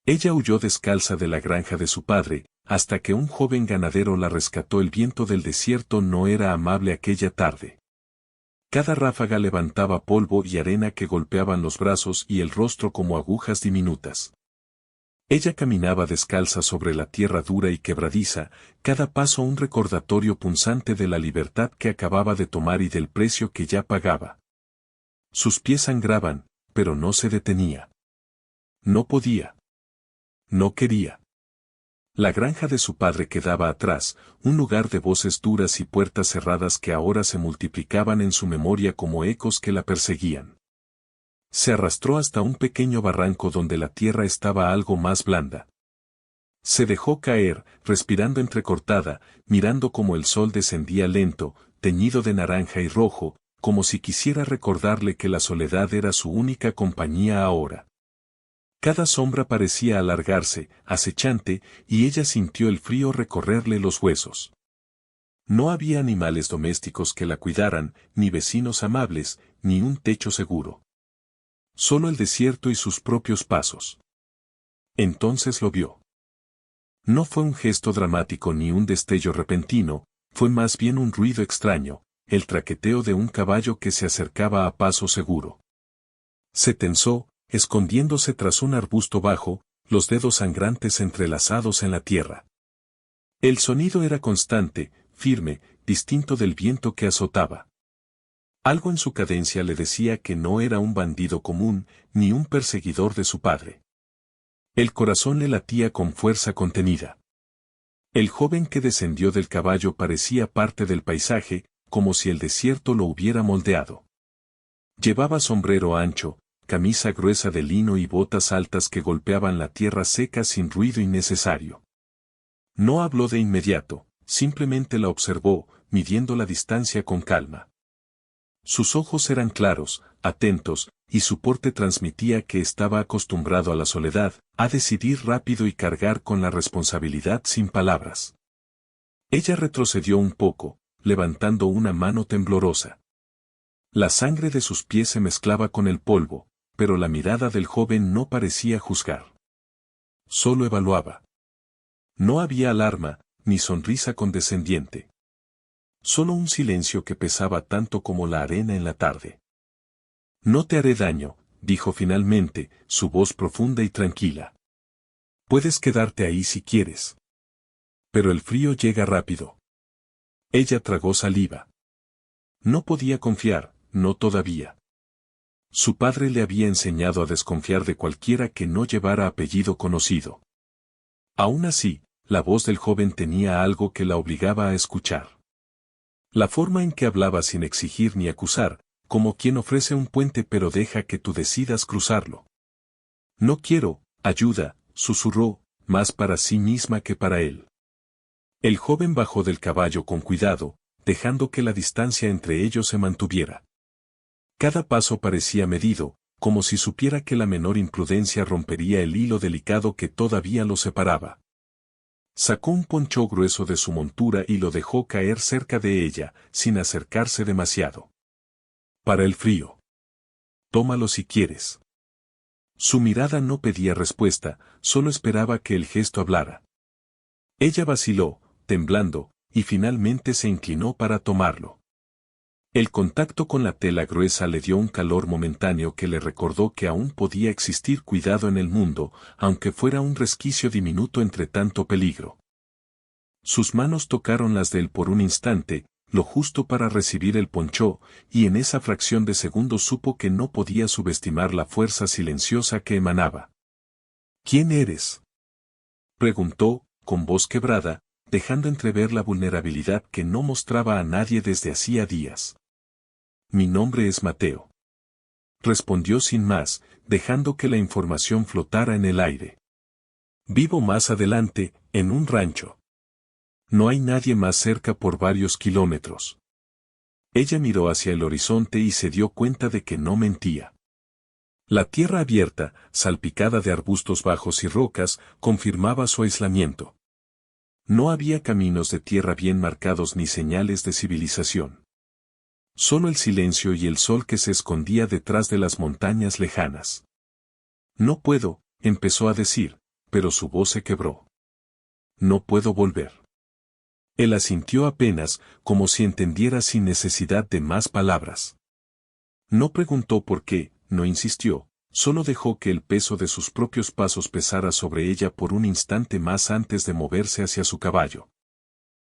Ella huyó descalza de la granja de su padre, hasta que un joven ganadero la rescató. El viento del desierto no era amable aquella tarde. Cada ráfaga levantaba polvo y arena que golpeaban los brazos y el rostro como agujas diminutas. Ella caminaba descalza sobre la tierra dura y quebradiza, cada paso un recordatorio punzante de la libertad que acababa de tomar y del precio que ya pagaba. Sus pies sangraban, pero no se detenía. No podía. No quería. La granja de su padre quedaba atrás, un lugar de voces duras y puertas cerradas que ahora se multiplicaban en su memoria como ecos que la perseguían. Se arrastró hasta un pequeño barranco donde la tierra estaba algo más blanda. Se dejó caer, respirando entrecortada, mirando cómo el sol descendía lento, teñido de naranja y rojo, como si quisiera recordarle que la soledad era su única compañía ahora. Cada sombra parecía alargarse, acechante, y ella sintió el frío recorrerle los huesos. No había animales domésticos que la cuidaran, ni vecinos amables, ni un techo seguro. Solo el desierto y sus propios pasos. Entonces lo vio. No fue un gesto dramático ni un destello repentino, fue más bien un ruido extraño, el traqueteo de un caballo que se acercaba a paso seguro. Se tensó, escondiéndose tras un arbusto bajo, los dedos sangrantes entrelazados en la tierra. El sonido era constante, firme, distinto del viento que azotaba. Algo en su cadencia le decía que no era un bandido común, ni un perseguidor de su padre. El corazón le latía con fuerza contenida. El joven que descendió del caballo parecía parte del paisaje, como si el desierto lo hubiera moldeado. Llevaba sombrero ancho, camisa gruesa de lino y botas altas que golpeaban la tierra seca sin ruido innecesario. No habló de inmediato, simplemente la observó, midiendo la distancia con calma. Sus ojos eran claros, atentos, y su porte transmitía que estaba acostumbrado a la soledad, a decidir rápido y cargar con la responsabilidad sin palabras. Ella retrocedió un poco, levantando una mano temblorosa. La sangre de sus pies se mezclaba con el polvo, pero la mirada del joven no parecía juzgar. Solo evaluaba. No había alarma, ni sonrisa condescendiente. Solo un silencio que pesaba tanto como la arena en la tarde. No te haré daño, dijo finalmente, su voz profunda y tranquila. Puedes quedarte ahí si quieres. Pero el frío llega rápido. Ella tragó saliva. No podía confiar, no todavía. Su padre le había enseñado a desconfiar de cualquiera que no llevara apellido conocido. Aún así, la voz del joven tenía algo que la obligaba a escuchar. La forma en que hablaba sin exigir ni acusar, como quien ofrece un puente pero deja que tú decidas cruzarlo. No quiero, ayuda, susurró, más para sí misma que para él. El joven bajó del caballo con cuidado, dejando que la distancia entre ellos se mantuviera. Cada paso parecía medido, como si supiera que la menor imprudencia rompería el hilo delicado que todavía los separaba. Sacó un poncho grueso de su montura y lo dejó caer cerca de ella, sin acercarse demasiado. Para el frío. Tómalo si quieres. Su mirada no pedía respuesta, solo esperaba que el gesto hablara. Ella vaciló, temblando, y finalmente se inclinó para tomarlo. El contacto con la tela gruesa le dio un calor momentáneo que le recordó que aún podía existir cuidado en el mundo, aunque fuera un resquicio diminuto entre tanto peligro. Sus manos tocaron las de él por un instante, lo justo para recibir el poncho, y en esa fracción de segundo supo que no podía subestimar la fuerza silenciosa que emanaba. ¿Quién eres?, preguntó, con voz quebrada, dejando entrever la vulnerabilidad que no mostraba a nadie desde hacía días. Mi nombre es Mateo. Respondió sin más, dejando que la información flotara en el aire. Vivo más adelante, en un rancho. No hay nadie más cerca por varios kilómetros. Ella miró hacia el horizonte y se dio cuenta de que no mentía. La tierra abierta, salpicada de arbustos bajos y rocas, confirmaba su aislamiento. No había caminos de tierra bien marcados ni señales de civilización. Solo el silencio y el sol que se escondía detrás de las montañas lejanas. No puedo, empezó a decir, pero su voz se quebró. No puedo volver. Él asintió apenas, como si entendiera sin necesidad de más palabras. No preguntó por qué, no insistió, solo dejó que el peso de sus propios pasos pesara sobre ella por un instante más antes de moverse hacia su caballo.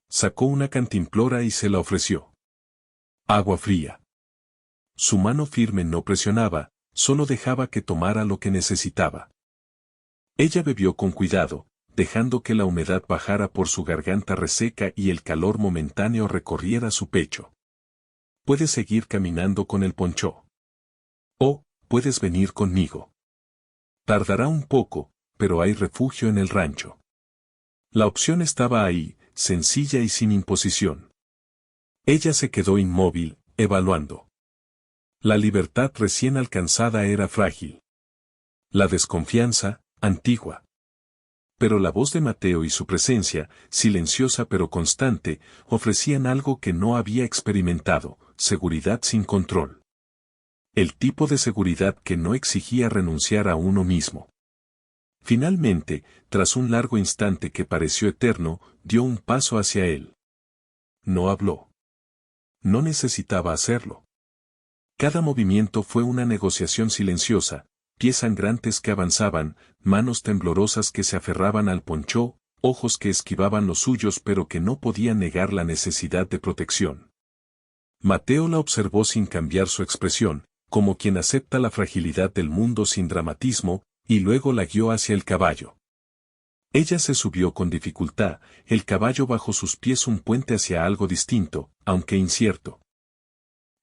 Sacó una cantimplora y se la ofreció. Agua fría. Su mano firme no presionaba, solo dejaba que tomara lo que necesitaba. Ella bebió con cuidado, dejando que la humedad bajara por su garganta reseca y el calor momentáneo recorriera su pecho. Puedes seguir caminando con el poncho. O, puedes venir conmigo. Tardará un poco, pero hay refugio en el rancho. La opción estaba ahí, sencilla y sin imposición. Ella se quedó inmóvil, evaluando. La libertad recién alcanzada era frágil. La desconfianza, antigua. Pero la voz de Mateo y su presencia, silenciosa pero constante, ofrecían algo que no había experimentado, seguridad sin control. El tipo de seguridad que no exigía renunciar a uno mismo. Finalmente, tras un largo instante que pareció eterno, dio un paso hacia él. No habló. No necesitaba hacerlo. Cada movimiento fue una negociación silenciosa, pies sangrantes que avanzaban, manos temblorosas que se aferraban al ponchó, ojos que esquivaban los suyos pero que no podían negar la necesidad de protección. Mateo la observó sin cambiar su expresión, como quien acepta la fragilidad del mundo sin dramatismo, y luego la guió hacia el caballo. Ella se subió con dificultad, el caballo bajo sus pies un puente hacia algo distinto, aunque incierto.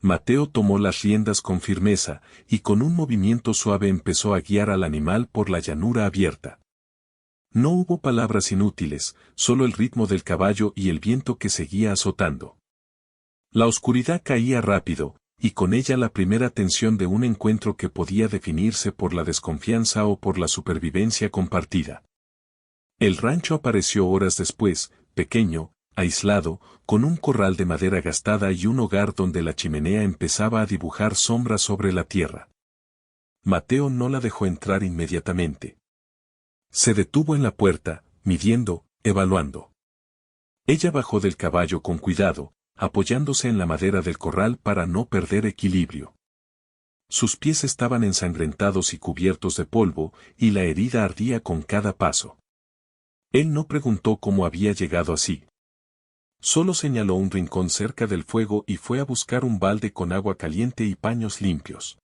Mateo tomó las riendas con firmeza, y con un movimiento suave empezó a guiar al animal por la llanura abierta. No hubo palabras inútiles, solo el ritmo del caballo y el viento que seguía azotando. La oscuridad caía rápido, y con ella la primera tensión de un encuentro que podía definirse por la desconfianza o por la supervivencia compartida. El rancho apareció horas después, pequeño, aislado, con un corral de madera gastada y un hogar donde la chimenea empezaba a dibujar sombras sobre la tierra. Mateo no la dejó entrar inmediatamente. Se detuvo en la puerta, midiendo, evaluando. Ella bajó del caballo con cuidado, apoyándose en la madera del corral para no perder equilibrio. Sus pies estaban ensangrentados y cubiertos de polvo, y la herida ardía con cada paso. Él no preguntó cómo había llegado así. Solo señaló un rincón cerca del fuego y fue a buscar un balde con agua caliente y paños limpios.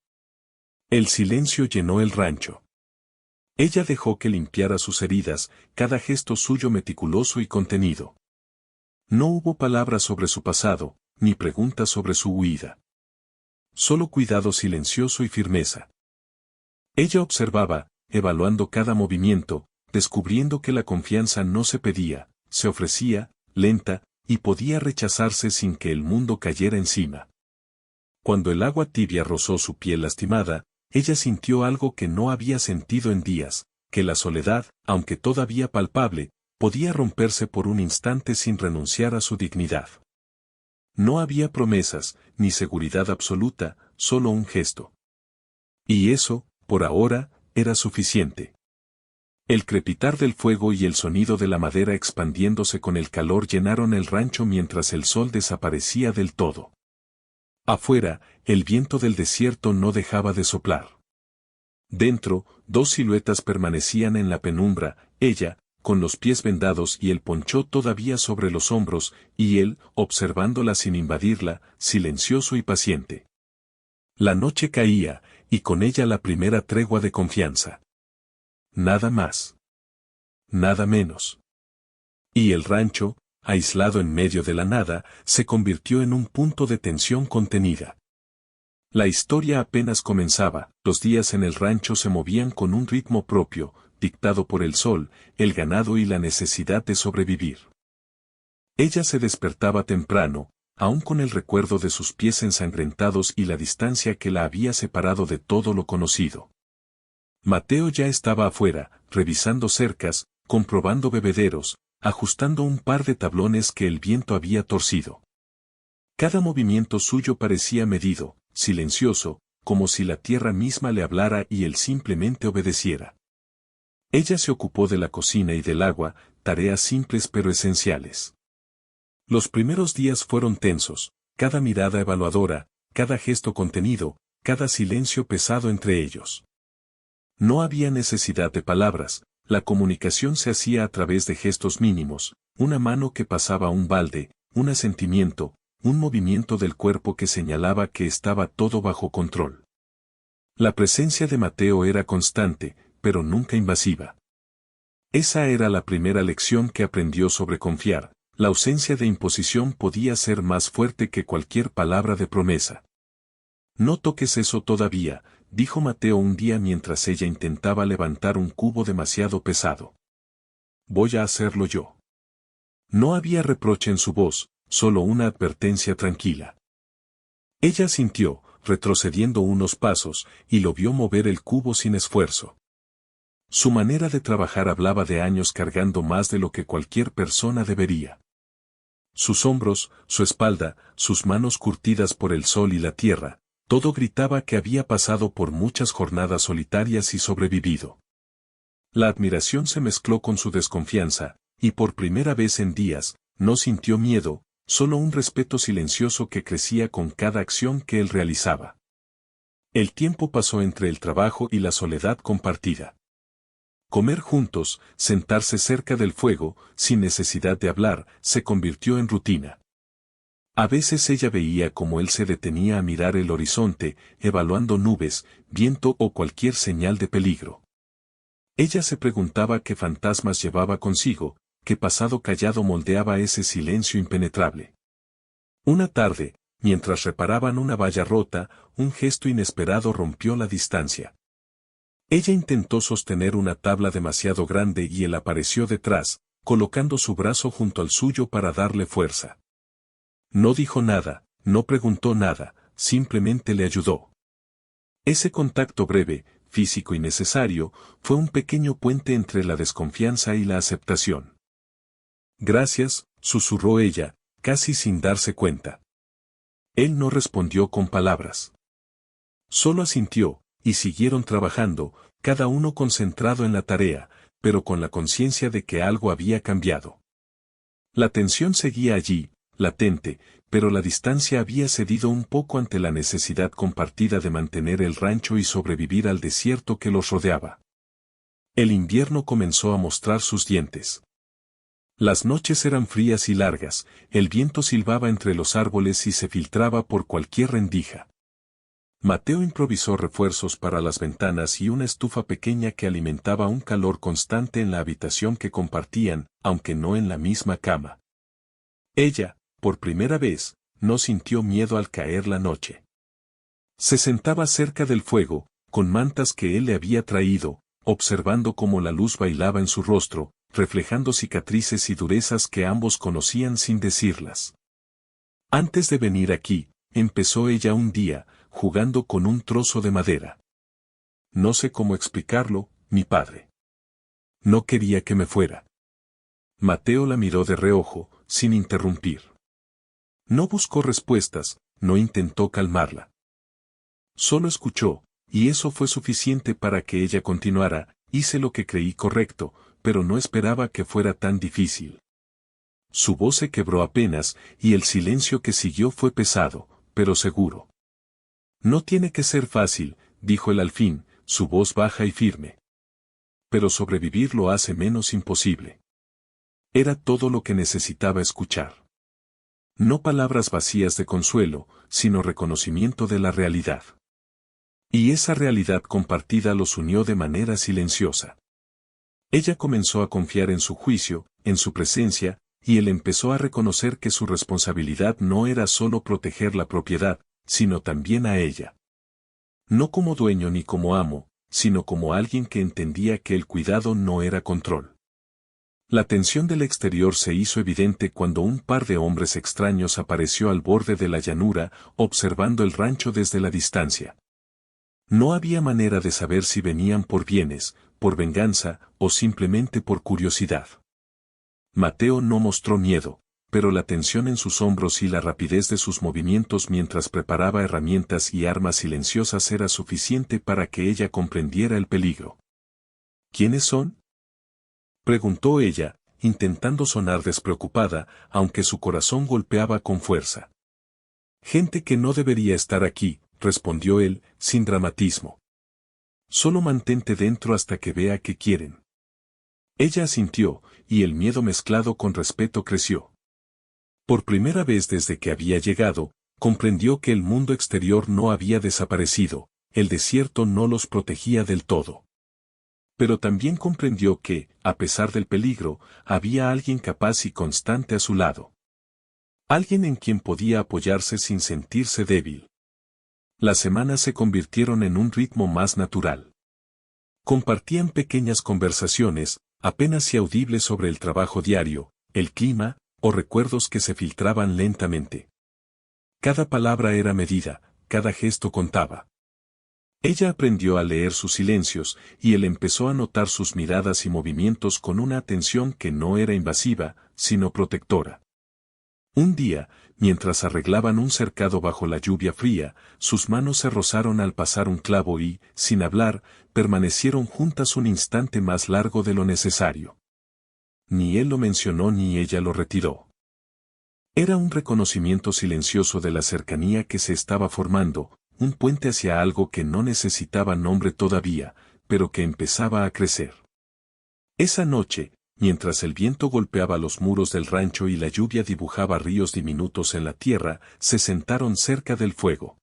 El silencio llenó el rancho. Ella dejó que limpiara sus heridas, cada gesto suyo meticuloso y contenido. No hubo palabras sobre su pasado, ni preguntas sobre su huida. Solo cuidado silencioso y firmeza. Ella observaba, evaluando cada movimiento, descubriendo que la confianza no se pedía, se ofrecía, lenta, y podía rechazarse sin que el mundo cayera encima. Cuando el agua tibia rozó su piel lastimada, ella sintió algo que no había sentido en días, que la soledad, aunque todavía palpable, podía romperse por un instante sin renunciar a su dignidad. No había promesas, ni seguridad absoluta, solo un gesto. Y eso, por ahora, era suficiente. El crepitar del fuego y el sonido de la madera expandiéndose con el calor llenaron el rancho mientras el sol desaparecía del todo. Afuera, el viento del desierto no dejaba de soplar. Dentro, dos siluetas permanecían en la penumbra, ella, con los pies vendados y el ponchó todavía sobre los hombros, y él, observándola sin invadirla, silencioso y paciente. La noche caía, y con ella la primera tregua de confianza. Nada más. Nada menos. Y el rancho, aislado en medio de la nada, se convirtió en un punto de tensión contenida. La historia apenas comenzaba, los días en el rancho se movían con un ritmo propio, dictado por el sol, el ganado y la necesidad de sobrevivir. Ella se despertaba temprano, aún con el recuerdo de sus pies ensangrentados y la distancia que la había separado de todo lo conocido. Mateo ya estaba afuera, revisando cercas, comprobando bebederos, ajustando un par de tablones que el viento había torcido. Cada movimiento suyo parecía medido, silencioso, como si la tierra misma le hablara y él simplemente obedeciera. Ella se ocupó de la cocina y del agua, tareas simples pero esenciales. Los primeros días fueron tensos, cada mirada evaluadora, cada gesto contenido, cada silencio pesado entre ellos. No había necesidad de palabras, la comunicación se hacía a través de gestos mínimos, una mano que pasaba un balde, un asentimiento, un movimiento del cuerpo que señalaba que estaba todo bajo control. La presencia de Mateo era constante, pero nunca invasiva. Esa era la primera lección que aprendió sobre confiar, la ausencia de imposición podía ser más fuerte que cualquier palabra de promesa. No toques eso todavía, dijo Mateo un día mientras ella intentaba levantar un cubo demasiado pesado. Voy a hacerlo yo. No había reproche en su voz, solo una advertencia tranquila. Ella sintió, retrocediendo unos pasos, y lo vio mover el cubo sin esfuerzo. Su manera de trabajar hablaba de años cargando más de lo que cualquier persona debería. Sus hombros, su espalda, sus manos curtidas por el sol y la tierra, todo gritaba que había pasado por muchas jornadas solitarias y sobrevivido. La admiración se mezcló con su desconfianza, y por primera vez en días, no sintió miedo, solo un respeto silencioso que crecía con cada acción que él realizaba. El tiempo pasó entre el trabajo y la soledad compartida. Comer juntos, sentarse cerca del fuego, sin necesidad de hablar, se convirtió en rutina. A veces ella veía cómo él se detenía a mirar el horizonte, evaluando nubes, viento o cualquier señal de peligro. Ella se preguntaba qué fantasmas llevaba consigo, qué pasado callado moldeaba ese silencio impenetrable. Una tarde, mientras reparaban una valla rota, un gesto inesperado rompió la distancia. Ella intentó sostener una tabla demasiado grande y él apareció detrás, colocando su brazo junto al suyo para darle fuerza. No dijo nada, no preguntó nada, simplemente le ayudó. Ese contacto breve, físico y necesario, fue un pequeño puente entre la desconfianza y la aceptación. Gracias, susurró ella, casi sin darse cuenta. Él no respondió con palabras. Solo asintió, y siguieron trabajando, cada uno concentrado en la tarea, pero con la conciencia de que algo había cambiado. La tensión seguía allí, latente, pero la distancia había cedido un poco ante la necesidad compartida de mantener el rancho y sobrevivir al desierto que los rodeaba. El invierno comenzó a mostrar sus dientes. Las noches eran frías y largas, el viento silbaba entre los árboles y se filtraba por cualquier rendija. Mateo improvisó refuerzos para las ventanas y una estufa pequeña que alimentaba un calor constante en la habitación que compartían, aunque no en la misma cama. Ella, por primera vez, no sintió miedo al caer la noche. Se sentaba cerca del fuego, con mantas que él le había traído, observando cómo la luz bailaba en su rostro, reflejando cicatrices y durezas que ambos conocían sin decirlas. Antes de venir aquí, empezó ella un día, jugando con un trozo de madera. No sé cómo explicarlo, mi padre. No quería que me fuera. Mateo la miró de reojo, sin interrumpir. No buscó respuestas, no intentó calmarla. Solo escuchó, y eso fue suficiente para que ella continuara, hice lo que creí correcto, pero no esperaba que fuera tan difícil. Su voz se quebró apenas, y el silencio que siguió fue pesado, pero seguro. No tiene que ser fácil, dijo él al fin, su voz baja y firme. Pero sobrevivir lo hace menos imposible. Era todo lo que necesitaba escuchar. No palabras vacías de consuelo, sino reconocimiento de la realidad. Y esa realidad compartida los unió de manera silenciosa. Ella comenzó a confiar en su juicio, en su presencia, y él empezó a reconocer que su responsabilidad no era solo proteger la propiedad, sino también a ella. No como dueño ni como amo, sino como alguien que entendía que el cuidado no era control. La tensión del exterior se hizo evidente cuando un par de hombres extraños apareció al borde de la llanura, observando el rancho desde la distancia. No había manera de saber si venían por bienes, por venganza, o simplemente por curiosidad. Mateo no mostró miedo, pero la tensión en sus hombros y la rapidez de sus movimientos mientras preparaba herramientas y armas silenciosas era suficiente para que ella comprendiera el peligro. ¿Quiénes son? Preguntó ella, intentando sonar despreocupada, aunque su corazón golpeaba con fuerza. Gente que no debería estar aquí, respondió él, sin dramatismo. Solo mantente dentro hasta que vea que quieren. Ella asintió, y el miedo mezclado con respeto creció. Por primera vez desde que había llegado, comprendió que el mundo exterior no había desaparecido, el desierto no los protegía del todo. Pero también comprendió que, a pesar del peligro, había alguien capaz y constante a su lado. Alguien en quien podía apoyarse sin sentirse débil. Las semanas se convirtieron en un ritmo más natural. Compartían pequeñas conversaciones, apenas si audibles sobre el trabajo diario, el clima, o recuerdos que se filtraban lentamente. Cada palabra era medida, cada gesto contaba. Ella aprendió a leer sus silencios, y él empezó a notar sus miradas y movimientos con una atención que no era invasiva, sino protectora. Un día, mientras arreglaban un cercado bajo la lluvia fría, sus manos se rozaron al pasar un clavo y, sin hablar, permanecieron juntas un instante más largo de lo necesario. Ni él lo mencionó ni ella lo retiró. Era un reconocimiento silencioso de la cercanía que se estaba formando, un puente hacia algo que no necesitaba nombre todavía, pero que empezaba a crecer. Esa noche, mientras el viento golpeaba los muros del rancho y la lluvia dibujaba ríos diminutos en la tierra, se sentaron cerca del fuego.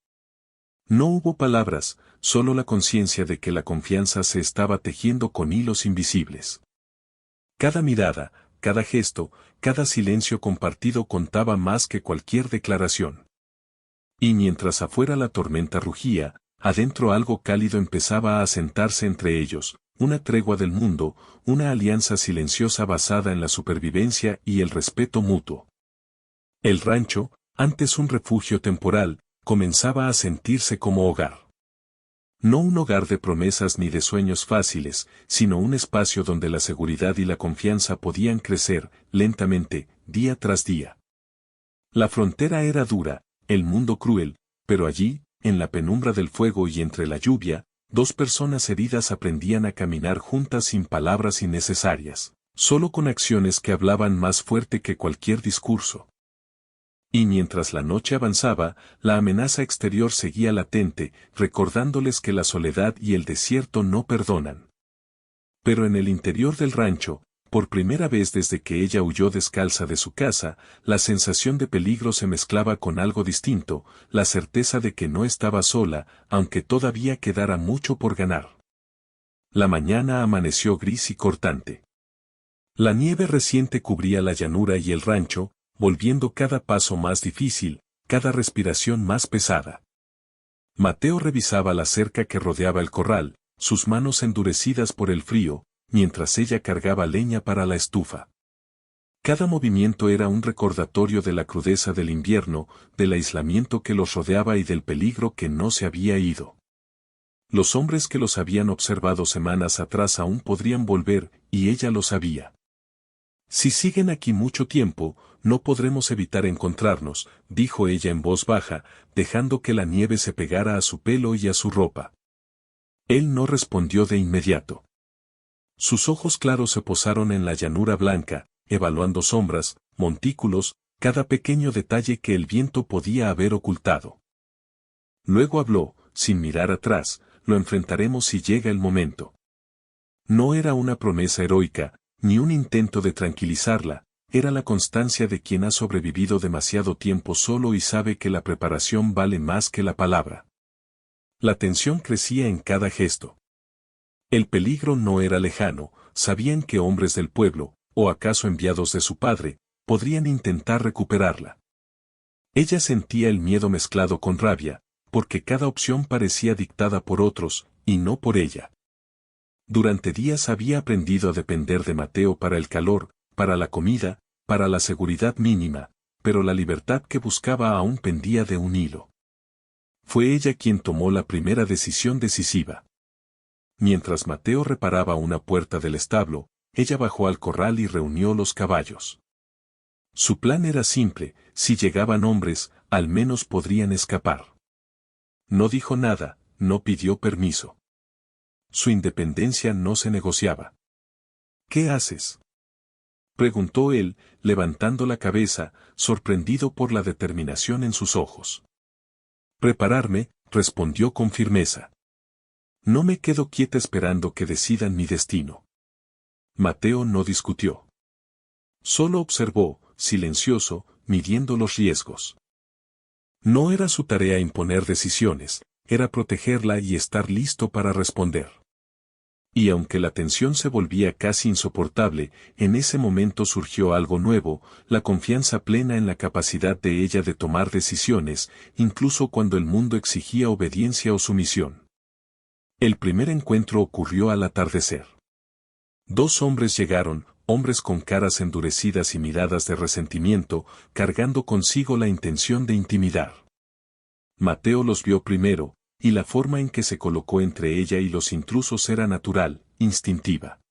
No hubo palabras, solo la conciencia de que la confianza se estaba tejiendo con hilos invisibles. Cada mirada, cada gesto, cada silencio compartido contaba más que cualquier declaración. Y mientras afuera la tormenta rugía, adentro algo cálido empezaba a asentarse entre ellos, una tregua del mundo, una alianza silenciosa basada en la supervivencia y el respeto mutuo. El rancho, antes un refugio temporal, comenzaba a sentirse como hogar. No un hogar de promesas ni de sueños fáciles, sino un espacio donde la seguridad y la confianza podían crecer, lentamente, día tras día. La frontera era dura, el mundo cruel, pero allí, en la penumbra del fuego y entre la lluvia, dos personas heridas aprendían a caminar juntas sin palabras innecesarias, solo con acciones que hablaban más fuerte que cualquier discurso. Y mientras la noche avanzaba, la amenaza exterior seguía latente, recordándoles que la soledad y el desierto no perdonan. Pero en el interior del rancho, por primera vez desde que ella huyó descalza de su casa, la sensación de peligro se mezclaba con algo distinto, la certeza de que no estaba sola, aunque todavía quedara mucho por ganar. La mañana amaneció gris y cortante. La nieve reciente cubría la llanura y el rancho, volviendo cada paso más difícil, cada respiración más pesada. Mateo revisaba la cerca que rodeaba el corral, sus manos endurecidas por el frío, mientras ella cargaba leña para la estufa. Cada movimiento era un recordatorio de la crudeza del invierno, del aislamiento que los rodeaba y del peligro que no se había ido. Los hombres que los habían observado semanas atrás aún podrían volver, y ella lo sabía. Si siguen aquí mucho tiempo, no podremos evitar encontrarnos, dijo ella en voz baja, dejando que la nieve se pegara a su pelo y a su ropa. Él no respondió de inmediato. Sus ojos claros se posaron en la llanura blanca, evaluando sombras, montículos, cada pequeño detalle que el viento podía haber ocultado. Luego habló, sin mirar atrás, lo enfrentaremos si llega el momento. No era una promesa heroica, ni un intento de tranquilizarla, era la constancia de quien ha sobrevivido demasiado tiempo solo y sabe que la preparación vale más que la palabra. La tensión crecía en cada gesto. El peligro no era lejano, sabían que hombres del pueblo, o acaso enviados de su padre, podrían intentar recuperarla. Ella sentía el miedo mezclado con rabia, porque cada opción parecía dictada por otros, y no por ella. Durante días había aprendido a depender de Mateo para el calor, para la comida, para la seguridad mínima, pero la libertad que buscaba aún pendía de un hilo. Fue ella quien tomó la primera decisión decisiva. Mientras Mateo reparaba una puerta del establo, ella bajó al corral y reunió los caballos. Su plan era simple, si llegaban hombres, al menos podrían escapar. No dijo nada, no pidió permiso. Su independencia no se negociaba. ¿Qué haces?, preguntó él, levantando la cabeza, sorprendido por la determinación en sus ojos. Prepararme, respondió con firmeza. No me quedo quieta esperando que decidan mi destino. Mateo no discutió. Solo observó, silencioso, midiendo los riesgos. No era su tarea imponer decisiones, era protegerla y estar listo para responder. Y aunque la tensión se volvía casi insoportable, en ese momento surgió algo nuevo, la confianza plena en la capacidad de ella de tomar decisiones, incluso cuando el mundo exigía obediencia o sumisión. El primer encuentro ocurrió al atardecer. Dos hombres llegaron, hombres con caras endurecidas y miradas de resentimiento, cargando consigo la intención de intimidar. Mateo los vio primero, y la forma en que se colocó entre ella y los intrusos era natural, instintiva.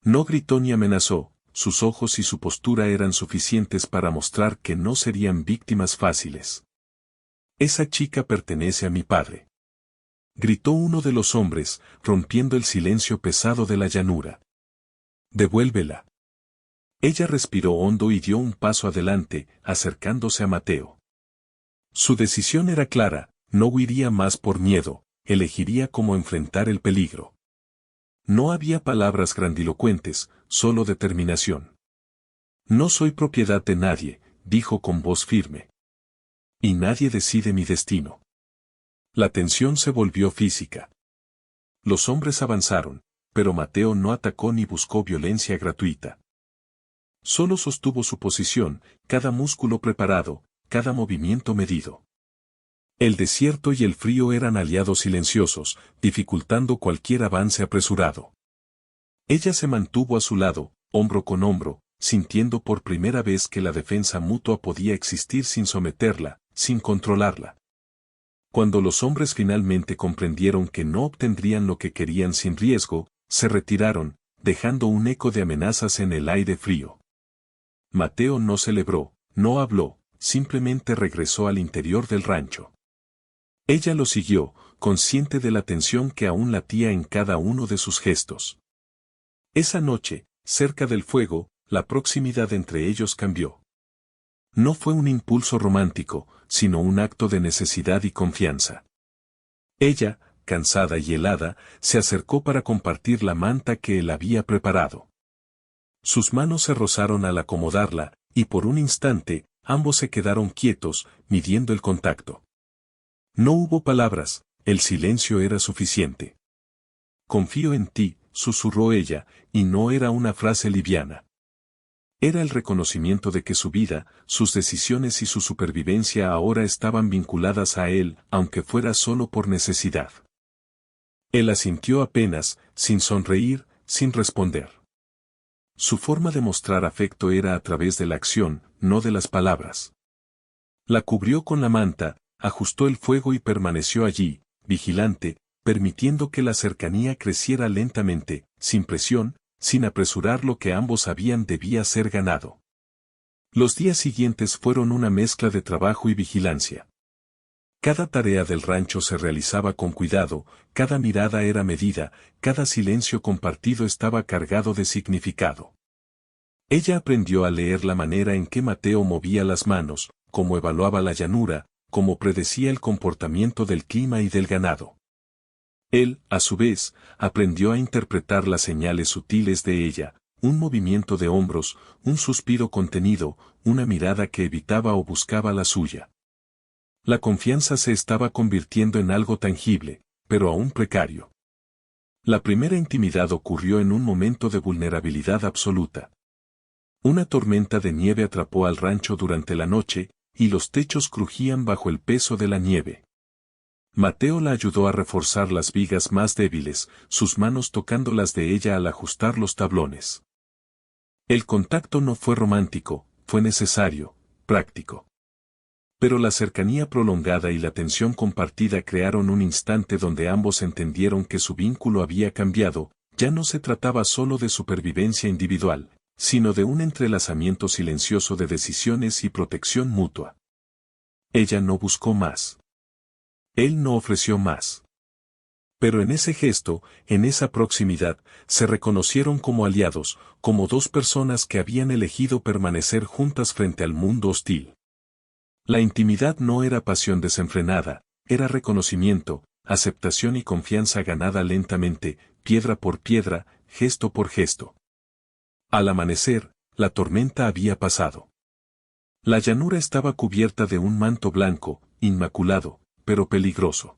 No gritó ni amenazó, sus ojos y su postura eran suficientes para mostrar que no serían víctimas fáciles. «Esa chica pertenece a mi padre», gritó uno de los hombres, rompiendo el silencio pesado de la llanura. «Devuélvela». Ella respiró hondo y dio un paso adelante, acercándose a Mateo. Su decisión era clara, no huiría más por miedo, elegiría cómo enfrentar el peligro. No había palabras grandilocuentes, solo determinación. «No soy propiedad de nadie», dijo con voz firme. «Y nadie decide mi destino». La tensión se volvió física. Los hombres avanzaron, pero Mateo no atacó ni buscó violencia gratuita. Solo sostuvo su posición, cada músculo preparado, cada movimiento medido. El desierto y el frío eran aliados silenciosos, dificultando cualquier avance apresurado. Ella se mantuvo a su lado, hombro con hombro, sintiendo por primera vez que la defensa mutua podía existir sin someterla, sin controlarla. Cuando los hombres finalmente comprendieron que no obtendrían lo que querían sin riesgo, se retiraron, dejando un eco de amenazas en el aire frío. Mateo no celebró, no habló, simplemente regresó al interior del rancho. Ella lo siguió, consciente de la tensión que aún latía en cada uno de sus gestos. Esa noche, cerca del fuego, la proximidad entre ellos cambió. No fue un impulso romántico, sino un acto de necesidad y confianza. Ella, cansada y helada, se acercó para compartir la manta que él había preparado. Sus manos se rozaron al acomodarla, y por un instante, ambos se quedaron quietos, midiendo el contacto. No hubo palabras, el silencio era suficiente. «Confío en ti», susurró ella, y no era una frase liviana. Era el reconocimiento de que su vida, sus decisiones y su supervivencia ahora estaban vinculadas a él, aunque fuera solo por necesidad. Él asintió apenas, sin sonreír, sin responder. Su forma de mostrar afecto era a través de la acción, no de las palabras. La cubrió con la manta, ajustó el fuego y permaneció allí, vigilante, permitiendo que la cercanía creciera lentamente, sin presión, sin apresurar lo que ambos sabían debía ser ganado. Los días siguientes fueron una mezcla de trabajo y vigilancia. Cada tarea del rancho se realizaba con cuidado, cada mirada era medida, cada silencio compartido estaba cargado de significado. Ella aprendió a leer la manera en que Mateo movía las manos, cómo evaluaba la llanura, cómo predecía el comportamiento del clima y del ganado. Él, a su vez, aprendió a interpretar las señales sutiles de ella, un movimiento de hombros, un suspiro contenido, una mirada que evitaba o buscaba la suya. La confianza se estaba convirtiendo en algo tangible, pero aún precario. La primera intimidad ocurrió en un momento de vulnerabilidad absoluta. Una tormenta de nieve atrapó al rancho durante la noche, y los techos crujían bajo el peso de la nieve. Mateo la ayudó a reforzar las vigas más débiles, sus manos tocando las de ella al ajustar los tablones. El contacto no fue romántico, fue necesario, práctico. Pero la cercanía prolongada y la tensión compartida crearon un instante donde ambos entendieron que su vínculo había cambiado, ya no se trataba solo de supervivencia individual, sino de un entrelazamiento silencioso de decisiones y protección mutua. Ella no buscó más. Él no ofreció más. Pero en ese gesto, en esa proximidad, se reconocieron como aliados, como dos personas que habían elegido permanecer juntas frente al mundo hostil. La intimidad no era pasión desenfrenada, era reconocimiento, aceptación y confianza ganada lentamente, piedra por piedra, gesto por gesto. Al amanecer, la tormenta había pasado. La llanura estaba cubierta de un manto blanco, inmaculado, pero peligroso.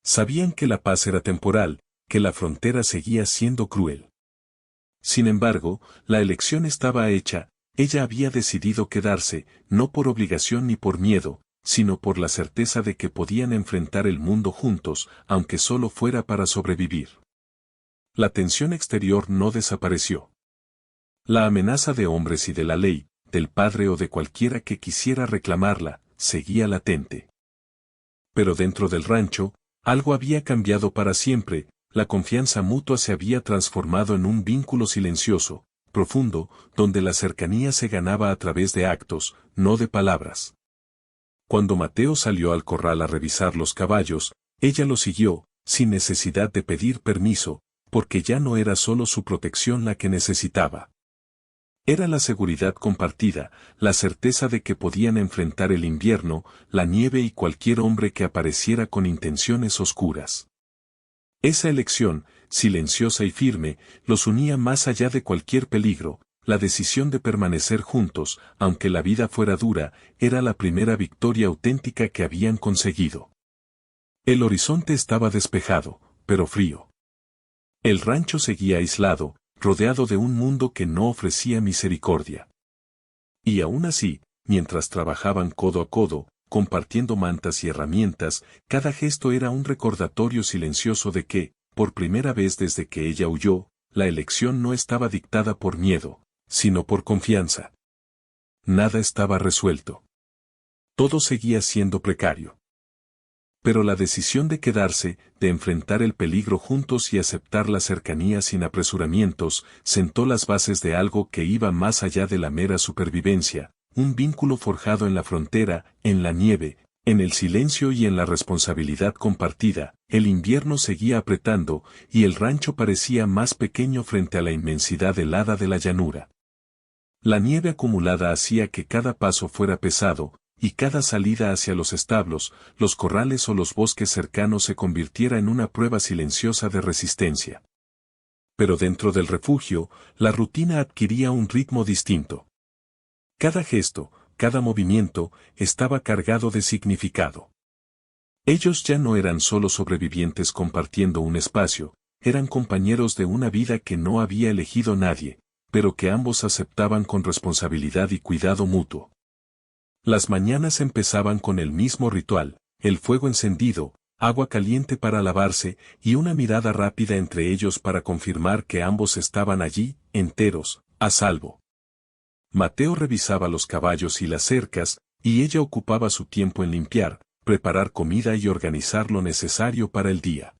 Sabían que la paz era temporal, que la frontera seguía siendo cruel. Sin embargo, la elección estaba hecha, ella había decidido quedarse, no por obligación ni por miedo, sino por la certeza de que podían enfrentar el mundo juntos, aunque solo fuera para sobrevivir. La tensión exterior no desapareció. La amenaza de hombres y de la ley, del padre o de cualquiera que quisiera reclamarla, seguía latente. Pero dentro del rancho, algo había cambiado para siempre, la confianza mutua se había transformado en un vínculo silencioso, profundo, donde la cercanía se ganaba a través de actos, no de palabras. Cuando Mateo salió al corral a revisar los caballos, ella lo siguió, sin necesidad de pedir permiso, porque ya no era solo su protección la que necesitaba. Era la seguridad compartida, la certeza de que podían enfrentar el invierno, la nieve y cualquier hombre que apareciera con intenciones oscuras. Esa elección, silenciosa y firme, los unía más allá de cualquier peligro, la decisión de permanecer juntos, aunque la vida fuera dura, era la primera victoria auténtica que habían conseguido. El horizonte estaba despejado, pero frío. El rancho seguía aislado, rodeado de un mundo que no ofrecía misericordia. Y aún así, mientras trabajaban codo a codo, compartiendo mantas y herramientas, cada gesto era un recordatorio silencioso de que, por primera vez desde que ella huyó, la elección no estaba dictada por miedo, sino por confianza. Nada estaba resuelto. Todo seguía siendo precario. Pero la decisión de quedarse, de enfrentar el peligro juntos y aceptar la cercanía sin apresuramientos, sentó las bases de algo que iba más allá de la mera supervivencia, un vínculo forjado en la frontera, en la nieve, en el silencio y en la responsabilidad compartida. El invierno seguía apretando, y el rancho parecía más pequeño frente a la inmensidad helada de la llanura. La nieve acumulada hacía que cada paso fuera pesado, y cada salida hacia los establos, los corrales o los bosques cercanos se convirtiera en una prueba silenciosa de resistencia. Pero dentro del refugio, la rutina adquiría un ritmo distinto. Cada gesto, cada movimiento, estaba cargado de significado. Ellos ya no eran solo sobrevivientes compartiendo un espacio, eran compañeros de una vida que no había elegido nadie, pero que ambos aceptaban con responsabilidad y cuidado mutuo. Las mañanas empezaban con el mismo ritual, el fuego encendido, agua caliente para lavarse y una mirada rápida entre ellos para confirmar que ambos estaban allí, enteros, a salvo. Mateo revisaba los caballos y las cercas, y ella ocupaba su tiempo en limpiar, preparar comida y organizar lo necesario para el día.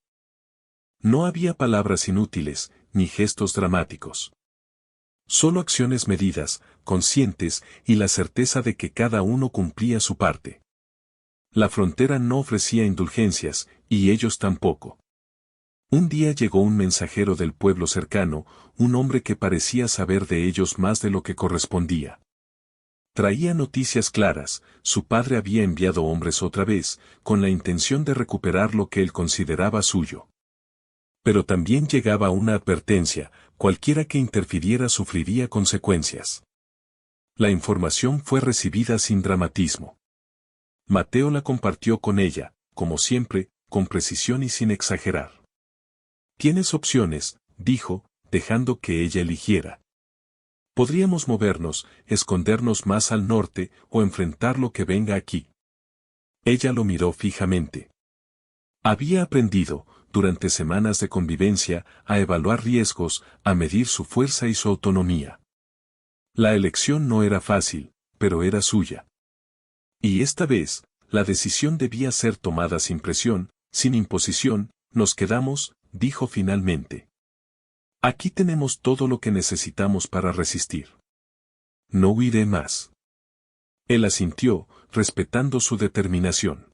No había palabras inútiles, ni gestos dramáticos. Solo acciones medidas, conscientes, y la certeza de que cada uno cumplía su parte. La frontera no ofrecía indulgencias, y ellos tampoco. Un día llegó un mensajero del pueblo cercano, un hombre que parecía saber de ellos más de lo que correspondía. Traía noticias claras, su padre había enviado hombres otra vez, con la intención de recuperar lo que él consideraba suyo. Pero también llegaba una advertencia, cualquiera que interfiriera sufriría consecuencias. La información fue recibida sin dramatismo. Mateo la compartió con ella, como siempre, con precisión y sin exagerar. «Tienes opciones», dijo, dejando que ella eligiera. «Podríamos movernos, escondernos más al norte o enfrentar lo que venga aquí». Ella lo miró fijamente. Había aprendido, durante semanas de convivencia, a evaluar riesgos, a medir su fuerza y su autonomía. La elección no era fácil, pero era suya. Y esta vez, la decisión debía ser tomada sin presión, sin imposición. «Nos quedamos», dijo finalmente. «Aquí tenemos todo lo que necesitamos para resistir. No huiré más». Él asintió, respetando su determinación.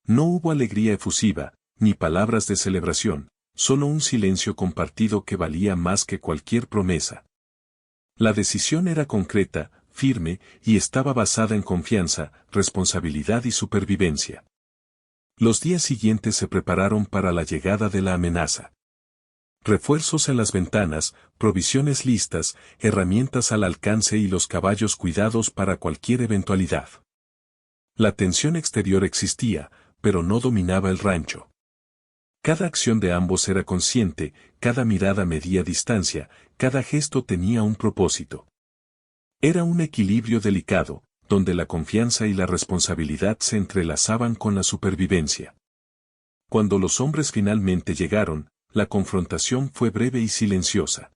No hubo alegría efusiva, ni palabras de celebración, solo un silencio compartido que valía más que cualquier promesa. La decisión era concreta, firme, y estaba basada en confianza, responsabilidad y supervivencia. Los días siguientes se prepararon para la llegada de la amenaza. Refuerzos en las ventanas, provisiones listas, herramientas al alcance y los caballos cuidados para cualquier eventualidad. La tensión exterior existía, pero no dominaba el rancho. Cada acción de ambos era consciente, cada mirada medía distancia, cada gesto tenía un propósito. Era un equilibrio delicado, donde la confianza y la responsabilidad se entrelazaban con la supervivencia. Cuando los hombres finalmente llegaron, la confrontación fue breve y silenciosa.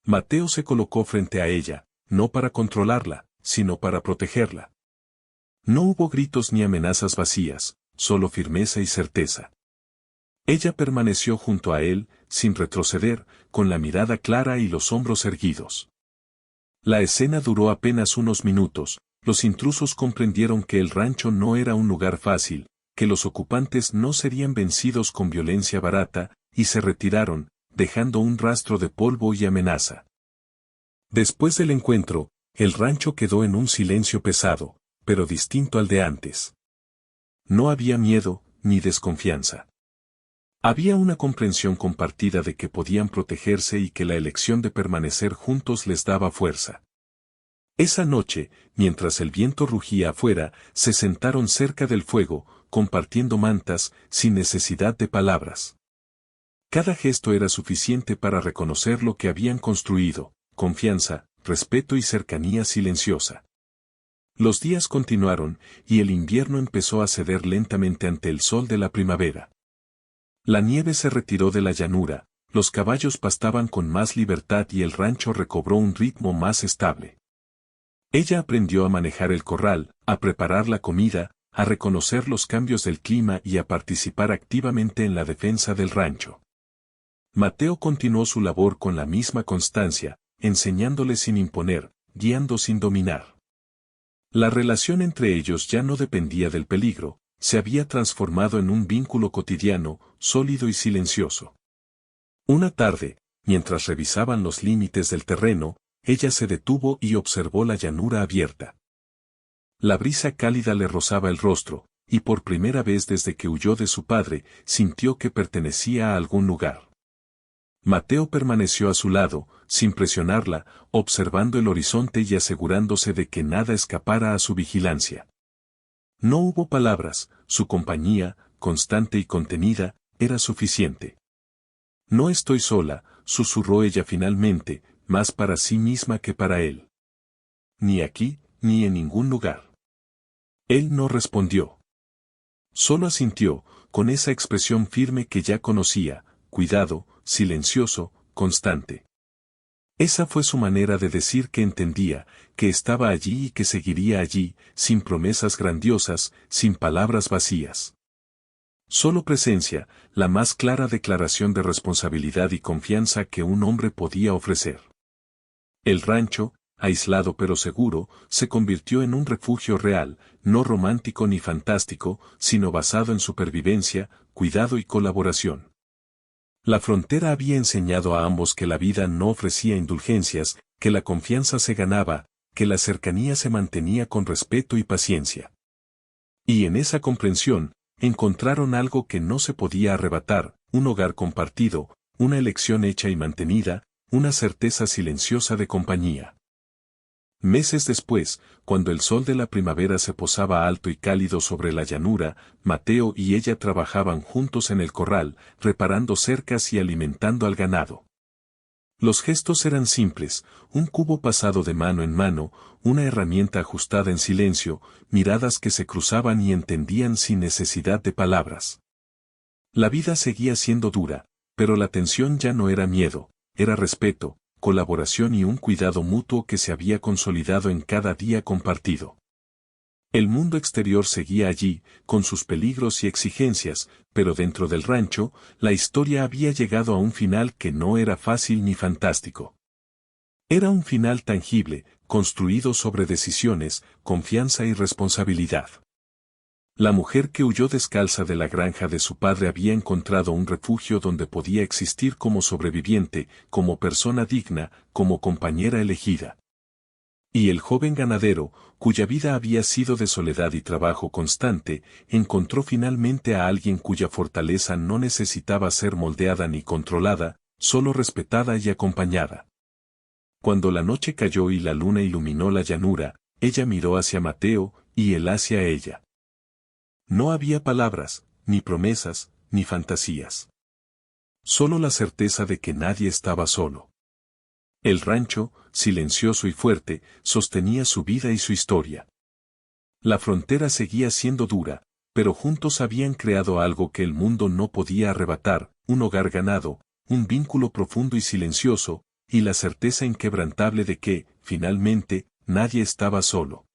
Mateo se colocó frente a ella, no para controlarla, sino para protegerla. No hubo gritos ni amenazas vacías, solo firmeza y certeza. Ella permaneció junto a él, sin retroceder, con la mirada clara y los hombros erguidos. La escena duró apenas unos minutos. Los intrusos comprendieron que el rancho no era un lugar fácil, que los ocupantes no serían vencidos con violencia barata, y se retiraron, dejando un rastro de polvo y amenaza. Después del encuentro, el rancho quedó en un silencio pesado, pero distinto al de antes. No había miedo, ni desconfianza. Había una comprensión compartida de que podían protegerse y que la elección de permanecer juntos les daba fuerza. Esa noche, mientras el viento rugía afuera, se sentaron cerca del fuego, compartiendo mantas, sin necesidad de palabras. Cada gesto era suficiente para reconocer lo que habían construido: confianza, respeto y cercanía silenciosa. Los días continuaron, y el invierno empezó a ceder lentamente ante el sol de la primavera. La nieve se retiró de la llanura, los caballos pastaban con más libertad y el rancho recobró un ritmo más estable. Ella aprendió a manejar el corral, a preparar la comida, a reconocer los cambios del clima y a participar activamente en la defensa del rancho. Mateo continuó su labor con la misma constancia, enseñándole sin imponer, guiando sin dominar. La relación entre ellos ya no dependía del peligro, se había transformado en un vínculo cotidiano, sólido y silencioso. Una tarde, mientras revisaban los límites del terreno, ella se detuvo y observó la llanura abierta. La brisa cálida le rozaba el rostro, y por primera vez desde que huyó de su padre, sintió que pertenecía a algún lugar. Mateo permaneció a su lado, sin presionarla, observando el horizonte y asegurándose de que nada escapara a su vigilancia. No hubo palabras, su compañía, constante y contenida, era suficiente. No estoy sola, susurró ella finalmente, más para sí misma que para él. Ni aquí, ni en ningún lugar. Él no respondió. Solo asintió, con esa expresión firme que ya conocía: cuidado, silencioso, constante. Esa fue su manera de decir que entendía, que estaba allí y que seguiría allí, sin promesas grandiosas, sin palabras vacías. Solo presencia, la más clara declaración de responsabilidad y confianza que un hombre podía ofrecer. El rancho, aislado pero seguro, se convirtió en un refugio real, no romántico ni fantástico, sino basado en supervivencia, cuidado y colaboración. La frontera había enseñado a ambos que la vida no ofrecía indulgencias, que la confianza se ganaba, que la cercanía se mantenía con respeto y paciencia. Y en esa comprensión, encontraron algo que no se podía arrebatar: un hogar compartido, una elección hecha y mantenida, una certeza silenciosa de compañía. Meses después, cuando el sol de la primavera se posaba alto y cálido sobre la llanura, Mateo y ella trabajaban juntos en el corral, reparando cercas y alimentando al ganado. Los gestos eran simples: un cubo pasado de mano en mano, una herramienta ajustada en silencio, miradas que se cruzaban y entendían sin necesidad de palabras. La vida seguía siendo dura, pero la tensión ya no era miedo, era respeto, colaboración y un cuidado mutuo que se había consolidado en cada día compartido. El mundo exterior seguía allí, con sus peligros y exigencias, pero dentro del rancho, la historia había llegado a un final que no era fácil ni fantástico. Era un final tangible, construido sobre decisiones, confianza y responsabilidad. La mujer que huyó descalza de la granja de su padre había encontrado un refugio donde podía existir como sobreviviente, como persona digna, como compañera elegida. Y el joven ganadero, cuya vida había sido de soledad y trabajo constante, encontró finalmente a alguien cuya fortaleza no necesitaba ser moldeada ni controlada, solo respetada y acompañada. Cuando la noche cayó y la luna iluminó la llanura, ella miró hacia Mateo, y él hacia ella. No había palabras, ni promesas, ni fantasías. Solo la certeza de que nadie estaba solo. El rancho, silencioso y fuerte, sostenía su vida y su historia. La frontera seguía siendo dura, pero juntos habían creado algo que el mundo no podía arrebatar, un hogar ganado, un vínculo profundo y silencioso, y la certeza inquebrantable de que, finalmente, nadie estaba solo.